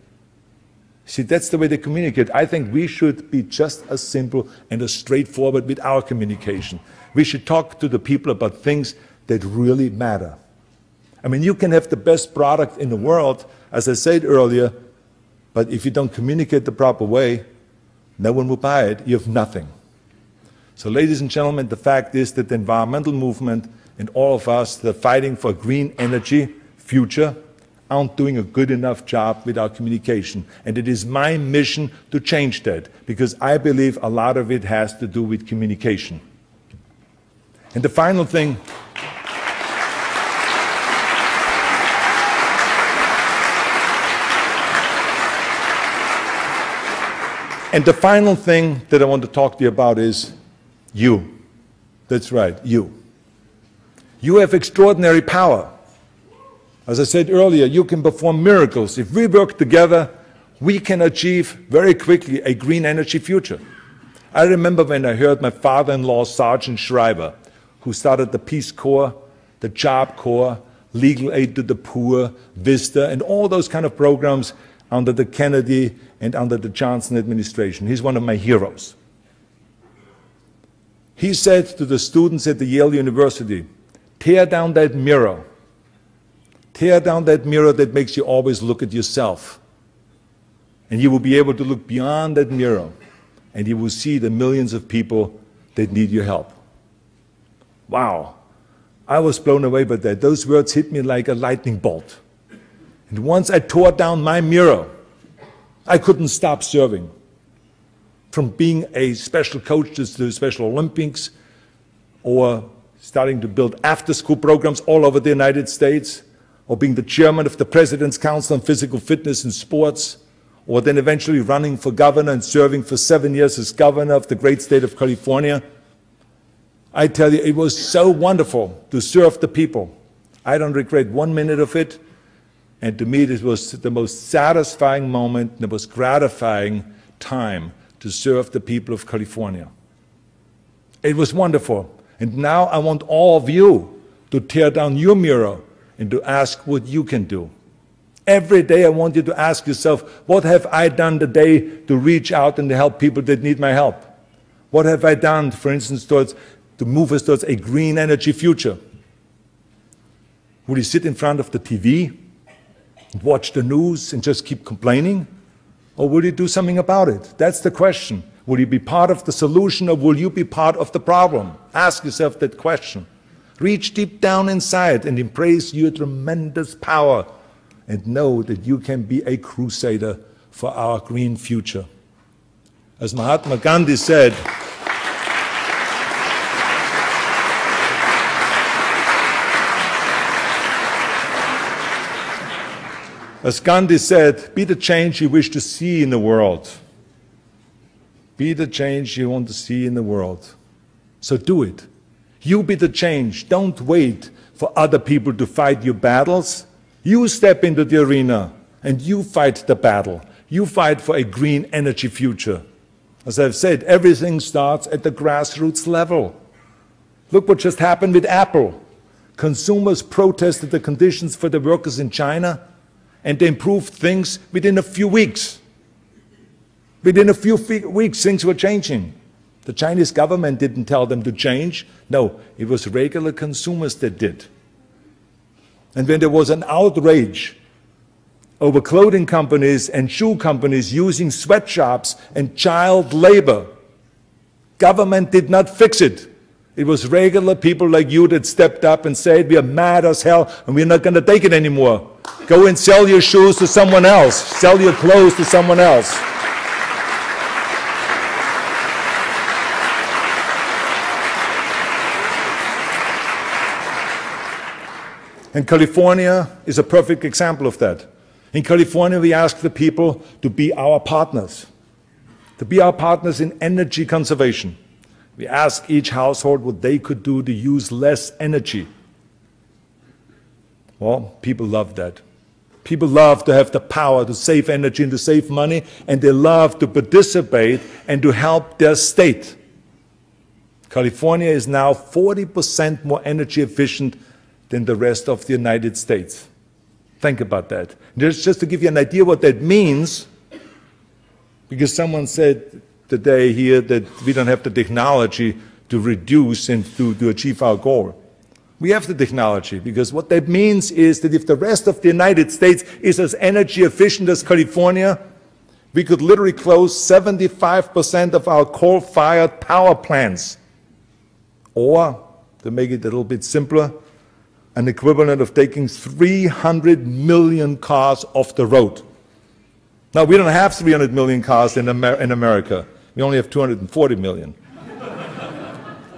S2: See, that's the way they communicate. I think we should be just as simple and as straightforward with our communication. We should talk to the people about things that really matter. I mean, you can have the best product in the world, as I said earlier, but if you don't communicate the proper way, no one will buy it. You have nothing. So, ladies and gentlemen, the fact is that the environmental movement and all of us that are fighting for a green energy future aren't doing a good enough job with our communication. And it is my mission to change that, because I believe a lot of it has to do with communication. And the final thing, that I want to talk to you about is you. That's right, you. You have extraordinary power. As I said earlier, you can perform miracles. If we work together, we can achieve very quickly a green energy future. I remember when I heard my father-in-law, Sergeant Schreiber, who started the Peace Corps, the Job Corps, Legal Aid to the Poor, VISTA, and all those kind of programs under the Kennedy and under the Johnson administration. He's one of my heroes. He said to the students at the Yale University, tear down that mirror. Tear down that mirror that makes you always look at yourself. And you will be able to look beyond that mirror, and you will see the millions of people that need your help. Wow. I was blown away by that. Those words hit me like a lightning bolt. And once I tore down my mirror, I couldn't stop serving. From being a special coach to the Special Olympics, or starting to build after-school programs all over the United States, or being the chairman of the President's Council on Physical Fitness and Sports, or then eventually running for governor and serving for 7 years as governor of the great state of California. I tell you, it was so wonderful to serve the people. I don't regret 1 minute of it. And to me, this was the most satisfying moment, the most gratifying time to serve the people of California. It was wonderful. And now I want all of you to tear down your mirror and to ask what you can do. Every day I want you to ask yourself, what have I done today to reach out and to help people that need my help? What have I done, for instance, to move us towards a green energy future? Will you sit in front of the TV and watch the news and just keep complaining? Or will you do something about it? That's the question. Will you be part of the solution, or will you be part of the problem? Ask yourself that question. Reach deep down inside and embrace your tremendous power, and know that you can be a crusader for our green future. As Mahatma Gandhi said, be the change you wish to see in the world. Be the change you want to see in the world. So do it. You be the change. Don't wait for other people to fight your battles. You step into the arena and you fight the battle. You fight for a green energy future. As I've said, everything starts at the grassroots level. Look what just happened with Apple. Consumers protested the conditions for the workers in China, and they improved things within a few weeks. Within a few weeks, things were changing. The Chinese government didn't tell them to change. No, it was regular consumers that did. And when there was an outrage over clothing companies and shoe companies using sweatshops and child labor, government did not fix it. It was regular people like you that stepped up and said, we are mad as hell and we're not going to take it anymore. Go and sell your shoes to someone else. Sell your clothes to someone else. And California is a perfect example of that. In California, we ask the people to be our partners in energy conservation. We ask each household what they could do to use less energy. Well, people love that. People love to have the power to save energy and to save money, and they love to participate and to help their state. California is now 40% more energy efficient than the rest of the United States. Think about that. Just to give you an idea what that means, because someone said today here that we don't have the technology to reduce and to achieve our goal. We have the technology, because what that means is that if the rest of the United States is as energy efficient as California, we could literally close 75% of our coal-fired power plants. Or, to make it a little bit simpler, an equivalent of taking 300 million cars off the road. Now, we don't have 300 million cars in America. We only have 240 million.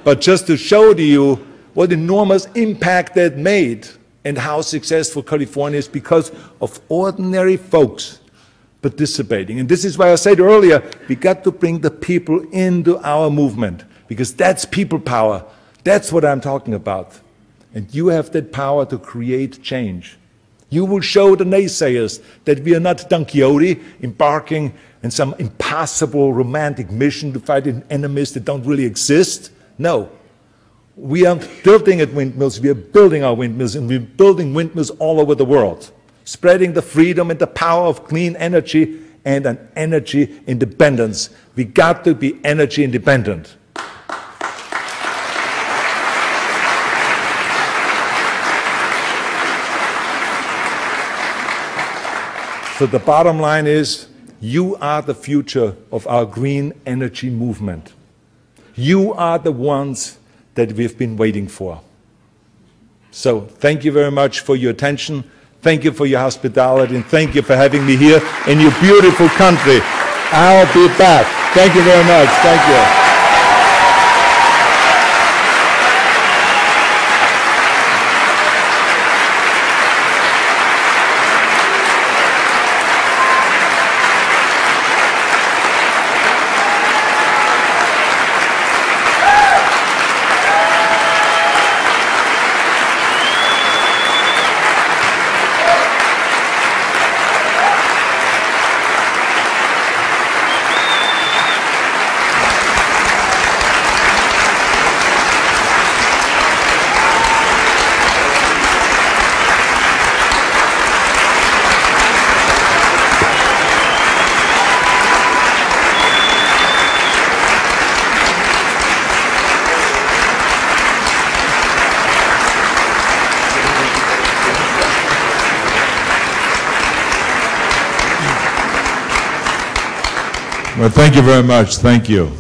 S2: But just to show to you what enormous impact that made and how successful California is because of ordinary folks participating. And this is why I said earlier, we got to bring the people into our movement, because that's people power. That's what I'm talking about. And you have that power to create change. You will show the naysayers that we are not Don Quixote embarking and some impossible romantic mission to fight enemies that don't really exist. No. We are tilting at windmills, we are building our windmills, and we're building windmills all over the world, spreading the freedom and the power of clean energy and an energy independence. We got to be energy independent. So the bottom line is, you are the future of our green energy movement. You are the ones that we've been waiting for. So thank you very much for your attention. Thank you for your hospitality, and thank you for having me here in your beautiful country. I'll be back. Thank you very much. Thank you. Well, thank you very much. Thank you.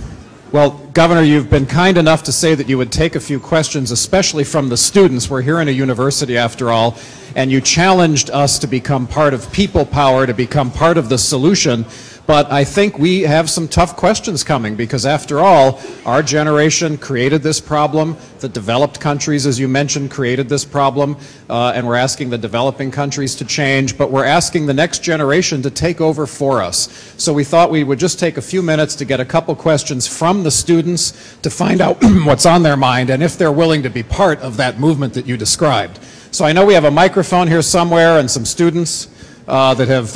S1: Well, Governor, you've been kind enough to say that you would take a few questions, especially from the students. We're here in a university, after all, and you challenged us to become part of people power, to become part of the solution. But I think we have some tough questions coming, because after all, our generation created this problem. The developed countries, as you mentioned, created this problem, and we're asking the developing countries to change, but we're asking the next generation to take over for us. So we thought we would just take a few minutes to get a couple questions from the students to find out what's on their mind and if they're willing to be part of that movement that you described. So I know we have a microphone here somewhere and some students that have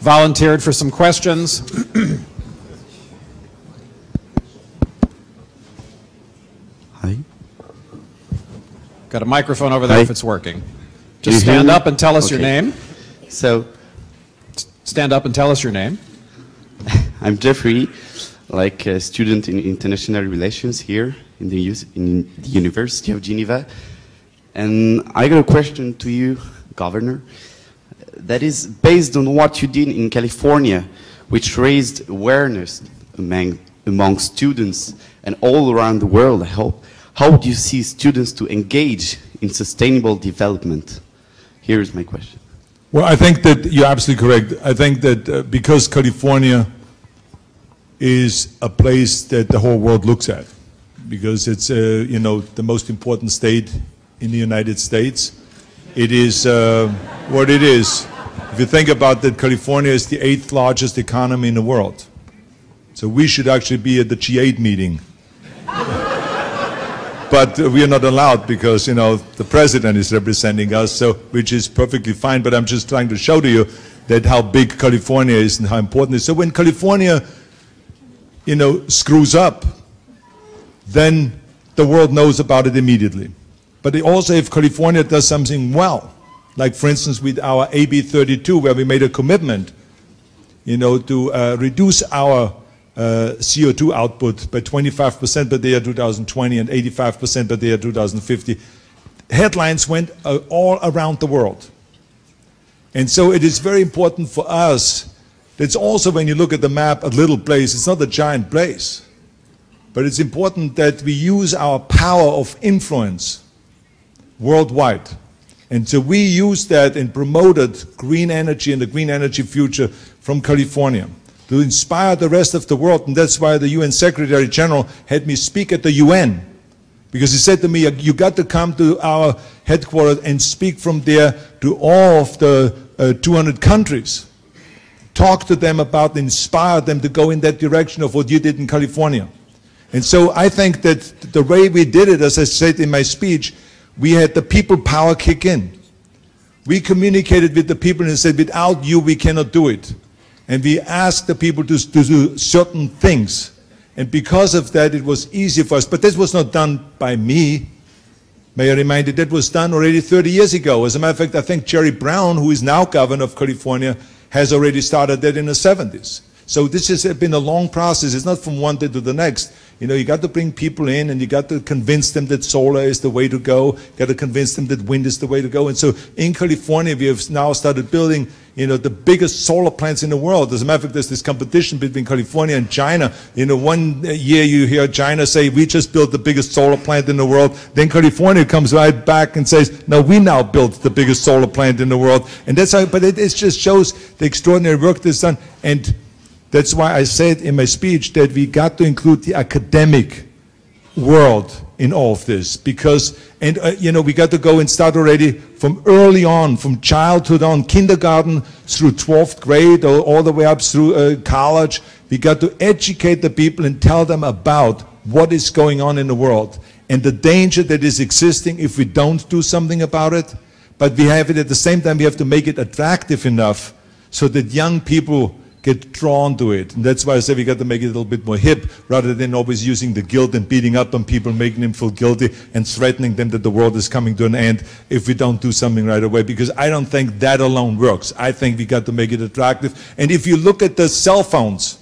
S1: volunteered for some questions.
S6: Hi.
S1: Got a microphone over there.
S6: Hi.
S1: If it's working. Just stand up and tell us your
S6: Okay.
S1: name.
S6: So,
S1: Stand up and tell us your name.
S6: I'm Jeffrey, like a student in international relations here in the University of Geneva. And I got a question to you, Governor, that is based on what you did in California, which raised awareness among students and all around the world, I hope. How do you see students to engage in sustainable development? Here is my question.
S2: Well, I think that you're absolutely correct. I think that because California is a place that the whole world looks at, because it's you know, the most important state in the United States. It is what it is. If you think about that, California is the 8th largest economy in the world. So we should actually be at the G8 meeting. But we are not allowed because, you know, the president is representing us, so, which is perfectly fine. But I'm just trying to show to you that how big California is and how important it is. So when California, you know, screws up, then the world knows about it immediately. But also if California does something well, like for instance with our AB 32, where we made a commitment, you know, to reduce our CO2 output by 25% by the year 2020 and 85% by the year 2050. Headlines went all around the world. And so it is very important for us. It's also, when you look at the map, a little place. It's not a giant place. But it's important that we use our power of influence worldwide. And so we used that and promoted green energy and the green energy future from California to inspire the rest of the world. And that's why the UN Secretary General had me speak at the UN. Because he said to me, you got to come to our headquarters and speak from there to all of the 200 countries. Talk to them about, inspire them to go in that direction of what you did in California. And so I think that the way we did it, as I said in my speech, we had the people power kick in. We communicated with the people and said, without you, we cannot do it. And we asked the people to do certain things. And because of that, it was easy for us. But this was not done by me. May I remind you, that was done already 30 years ago. As a matter of fact, I think Jerry Brown, who is now governor of California, has already started that in the 70s. So this has been a long process. It's not from one day to the next. You know, you got to bring people in and you got to convince them that solar is the way to go. You got to convince them that wind is the way to go. And so in California, we have now started building, you know, the biggest solar plants in the world. As a matter of fact, there's this competition between California and China. You know, one year you hear China say, we just built the biggest solar plant in the world. Then California comes right back and says, no, we now built the biggest solar plant in the world. And that's how, but it just shows the extraordinary work that's done. And that's why I said in my speech that we got to include the academic world in all of this, because, and you know, we got to go and start already from early on, from childhood on, kindergarten through 12th grade, or all the way up through college. We got to educate the people and tell them about what is going on in the world and the danger that is existing if we don't do something about it. But we have it at the same time, we have to make it attractive enough so that young people get drawn to it. And that's why I say we got to make it a little bit more hip, rather than always using the guilt and beating up on people, making them feel guilty and threatening them that the world is coming to an end if we don't do something right away. Because I don't think that alone works. I think we got to make it attractive. And if you look at the cell phones,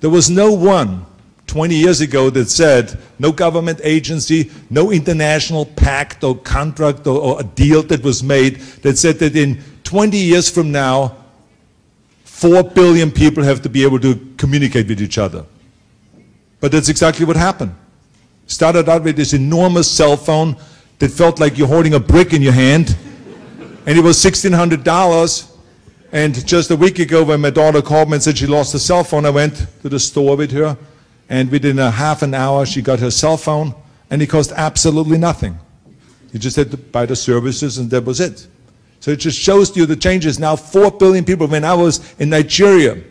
S2: there was no one 20 years ago that said, no government agency, no international pact or contract or a deal that was made that said that in 20 years from now, 4 billion people have to be able to communicate with each other. But that's exactly what happened. Started out with this enormous cell phone that felt like you're holding a brick in your hand, and it was $1,600. And just a week ago, when my daughter called me and said she lost her cell phone, I went to the store with her, and within a half an hour, she got her cell phone, and it cost absolutely nothing. You just had to buy the services, and that was it. So it just shows you the changes. Now 4 billion people. When I was in Nigeria,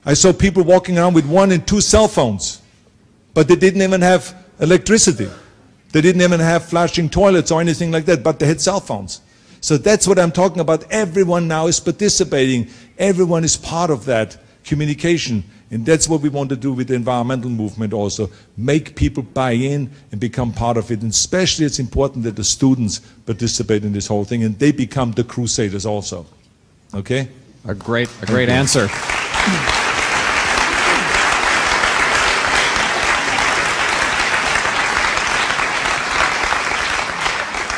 S2: I saw people walking around with 1 and 2 cell phones, but they didn't even have electricity. They didn't even have flashing toilets or anything like that, but they had cell phones. So that's what I'm talking about. Everyone now is participating. Everyone is part of that communication. And that's what we want to do with the environmental movement also. Make people buy in and become part of it. And especially it's important that the students participate in this whole thing and they become the crusaders also. Okay?
S1: A great answer.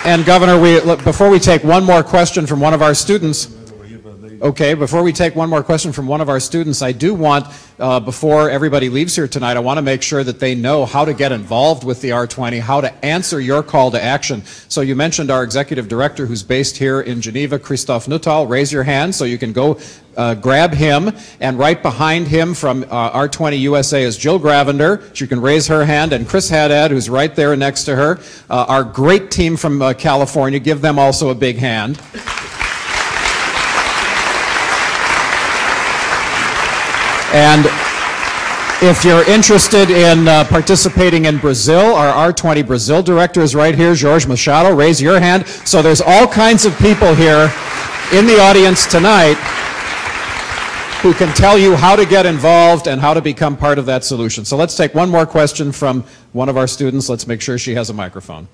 S1: And Governor, before we take one more question from one of our students, okay, before we take one more question from one of our students, I do want, before everybody leaves here tonight, I want to make sure that they know how to get involved with the R20, how to answer your call to action. So you mentioned our executive director who's based here in Geneva, Christoph Nuttall. Raise your hand so you can go grab him. And right behind him from R20 USA is Jill Gravender. She can raise her hand. And Chris Haddad, who's right there next to her. Our great team from California. Give them also a big hand. And if you're interested in participating in Brazil, our R20 Brazil director is right here, Jorge Machado. Raise your hand. So there's all kinds of people here in the audience tonight who can tell you how to get involved and how to become part of that solution. So let's take one more question from one of our students. Let's make sure she has a microphone.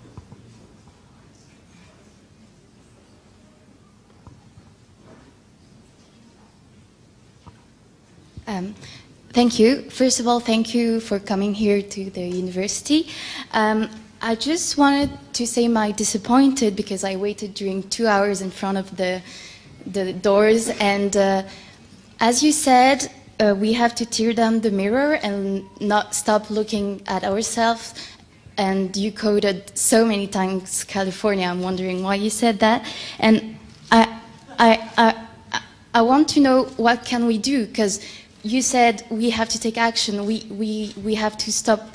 S7: Thank you. First of all, thank you for coming here to the university. I just wanted to say I'm disappointed because I waited during 2 hours in front of the doors, and as you said, we have to tear down the mirror and not stop looking at ourselves. And you quoted so many times California. I'm wondering why you said that. And I want to know what can we do, because you said we have to take action. We have to stop.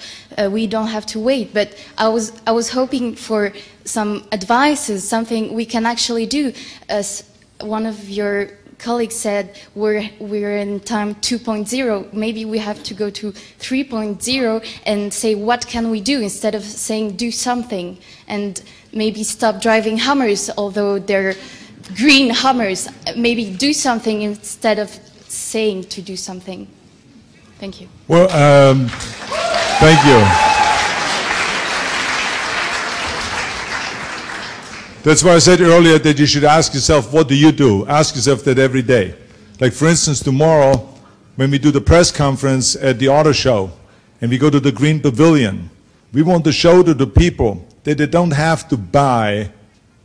S7: We don't have to wait. But I was hoping for some advices, something we can actually do. As one of your colleagues said, we're in time 2.0. Maybe we have to go to 3.0 and say what can we do instead of saying do something, and maybe stop driving Hummers, although they're green Hummers. Maybe do something instead of saying to do something. Thank you.
S2: Well, thank you. That's why I said earlier that you should ask yourself, what do you do? Ask yourself that every day. Like, for instance, tomorrow, when we do the press conference at the auto show, and we go to the Green Pavilion, we want to show to the people that they don't have to buy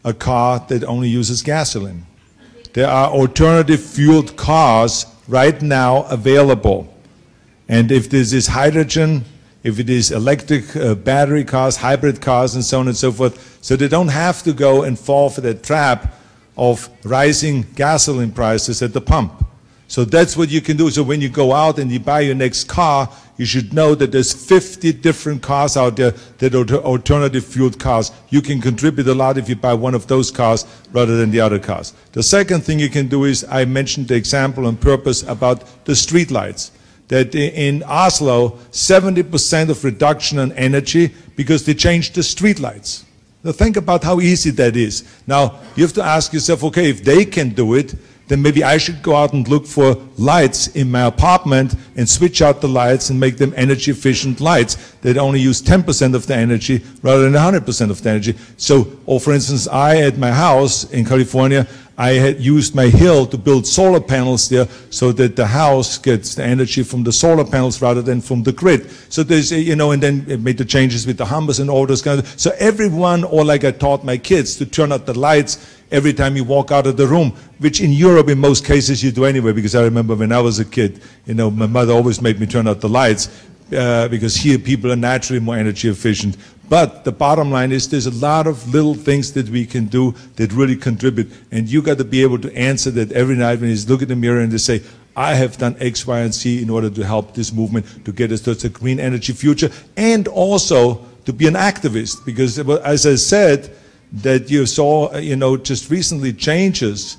S2: a car that only uses gasoline. There are alternative fueled cars right now available. And if this is hydrogen, if it is electric battery cars, hybrid cars, and so on and so forth, so they don't have to go and fall for that trap of rising gasoline prices at the pump. So that's what you can do. So when you go out and you buy your next car, you should know that there's 50 different cars out there that are alternative fueled cars. You can contribute a lot if you buy one of those cars rather than the other cars. The second thing you can do is, I mentioned the example on purpose about the street lights. That in Oslo, 70% of reduction in energy because they changed the street lights. Now think about how easy that is. Now you have to ask yourself, okay, if they can do it, then maybe I should go out and look for lights in my apartment and switch out the lights and make them energy efficient lights that only use 10% of the energy rather than 100% of the energy. So, or for instance, at my house in California, I had used my hill to build solar panels there so that the house gets the energy from the solar panels rather than from the grid. So there's, and then it made the changes with the Hummers and all those kinds of, so everyone, or like I taught my kids to turn out the lights every time you walk out of the room, which in Europe in most cases you do anyway, because I remember when I was a kid, my mother always made me turn out the lights because here people are naturally more energy efficient. But the bottom line is there's a lot of little things that we can do that really contribute, and you got to be able to answer that every night when you look in the mirror and they say, I have done X, Y, and Z in order to help this movement to get us towards a green energy future, and also to be an activist, because as I said, that you saw, just recently changes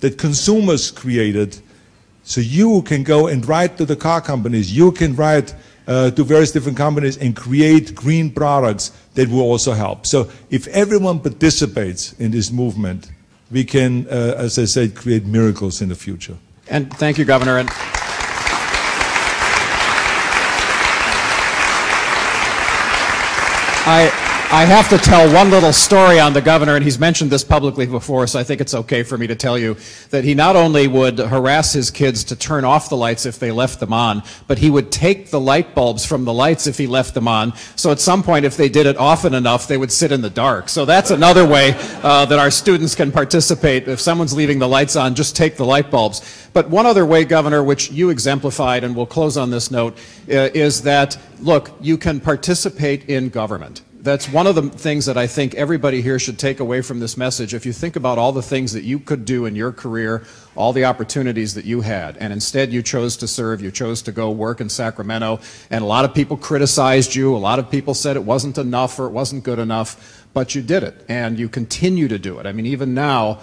S2: that consumers created. So you can go and write to the car companies, you can write to various different companies and create green products that will also help. So if everyone participates in this movement, we can, as I said, create miracles in the future.
S1: And thank you, Governor. And I have to tell one little story on the governor, and he's mentioned this publicly before, so I think it's okay for me to tell you that he not only would harass his kids to turn off the lights if they left them on, but he would take the light bulbs from the lights if he left them on. So at some point, if they did it often enough, they would sit in the dark. So that's another way that our students can participate. If someone's leaving the lights on, just take the light bulbs. But one other way, Governor, which you exemplified, and we'll close on this note, is that, look, you can participate in government. That's one of the things that I think everybody here should take away from this message. If you think about all the things that you could do in your career, all the opportunities that you had, and instead you chose to serve, you chose to go work in Sacramento, and a lot of people criticized you, a lot of people said it wasn't enough or it wasn't good enough, but you did it, and you continue to do it. I mean, even now,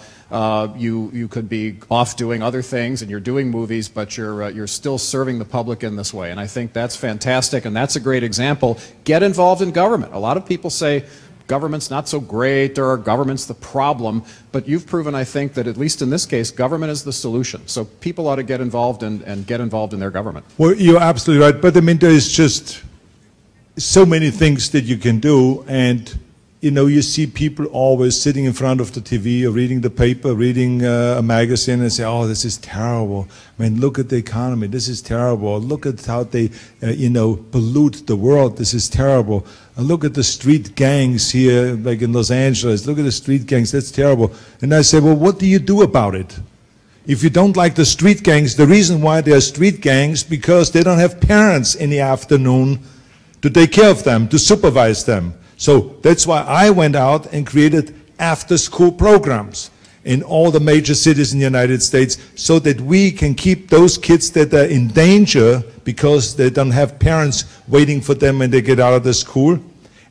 S1: you could be off doing other things, and you're doing movies, but you're still serving the public in this way, and I think that's fantastic, and that's a great example. Get involved in government. A lot of people say government's not so great, or government's the problem, but you've proven, I think, that at least in this case, government is the solution. So people ought to get involved and get involved in their government.
S2: Well, you're absolutely right, but I mean, there's just so many things that you can do, and you see people always sitting in front of the TV or reading the paper, reading a magazine, and say, oh, this is terrible. I mean, look at the economy. This is terrible. Look at how they, pollute the world. This is terrible. And look at the street gangs here, like in Los Angeles. Look at the street gangs. That's terrible. And I say, well, what do you do about it? If you don't like the street gangs, the reason why they are street gangs, because they don't have parents in the afternoon to take care of them, to supervise them. So that's why I went out and created after-school programs in all the major cities in the United States so that we can keep those kids that are in danger because they don't have parents waiting for them when they get out of the school,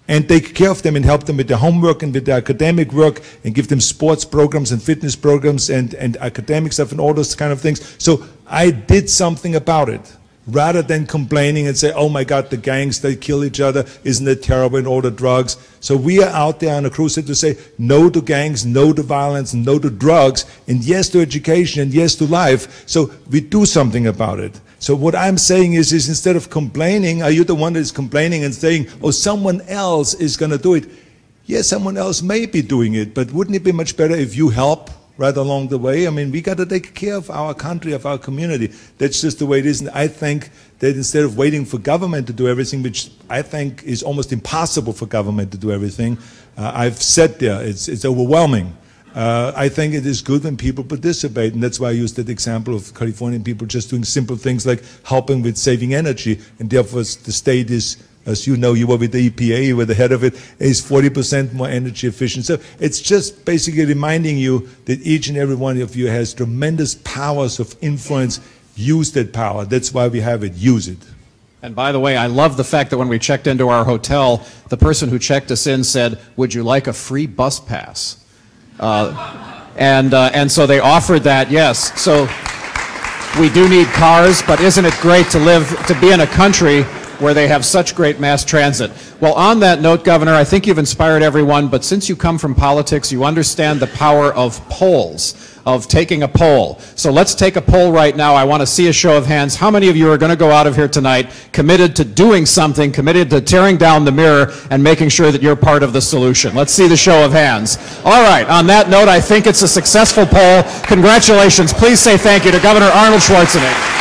S2: and take care of them and help them with their homework and with their academic work and give them sports programs and fitness programs and academic stuff and all those kind of things. So I did something about it. rather than complaining and say, oh my God, the gangs, they kill each other, isn't it terrible, and all the drugs. So we are out there on a crusade to say no to gangs, no to violence, no to drugs, and yes to education, and yes to life. So we do something about it. So what I'm saying is instead of complaining, are you the one that is complaining and saying, oh, someone else is going to do it? Yes, someone else may be doing it, but wouldn't it be much better if you help right along the way? I mean, we got to take care of our country, of our community. That's just the way it is. And I think that instead of waiting for government to do everything, which I think is almost impossible for government to do everything, I've said there, it's overwhelming. I think it is good when people participate, and that's why I used that example of Californian people just doing simple things like helping with saving energy, and therefore the state is, as you know, you were with the EPA, you were the head of it, is 40% more energy efficient. So it's just basically reminding you that each and every one of you has tremendous powers of influence. Use that power. That's why we have it. Use it.
S1: And by the way, I love the fact that when we checked into our hotel, the person who checked us in said, would you like a free bus pass? And so they offered that, yes. So we do need cars, but isn't it great to be in a country where they have such great mass transit? Well, on that note, Governor, I think you've inspired everyone, but since you come from politics, you understand the power of polls, of taking a poll. So let's take a poll right now. I want to see a show of hands. How many of you are going to go out of here tonight committed to doing something, committed to tearing down the mirror and making sure that you're part of the solution? Let's see the show of hands. All right, on that note, I think it's a successful poll. Congratulations. Please say thank you to Governor Arnold Schwarzenegger.